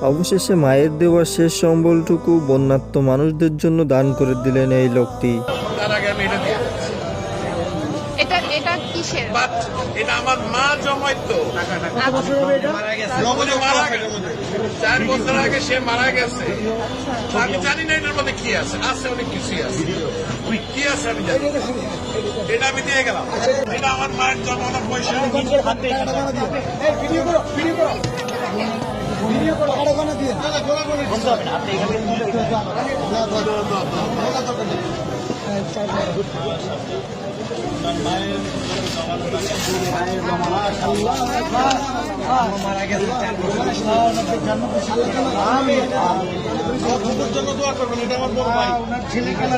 অবশেষে মায়ের দেওয়া শেষ সম্বলটুকু বন্যার্ত মানুষদের জন্য দান করে দিলেন এই লোকটি। এটা কিসের? এটা আমার মা জমাইতো। 4 বছর আগে সে মারা গেছে। আমি জানি না এটার মধ্যে কি আছে, অনেক কিছুই আছে। কি আছে আমি জানি, এটা আমি দিয়ে গেলাম। এটা আমার মায়ের জমানো পয়সা। মারা গেছে 4 বছর জন্য দোয়া করবেন। এটা আমার বড় ভাই, ছেলে খেলা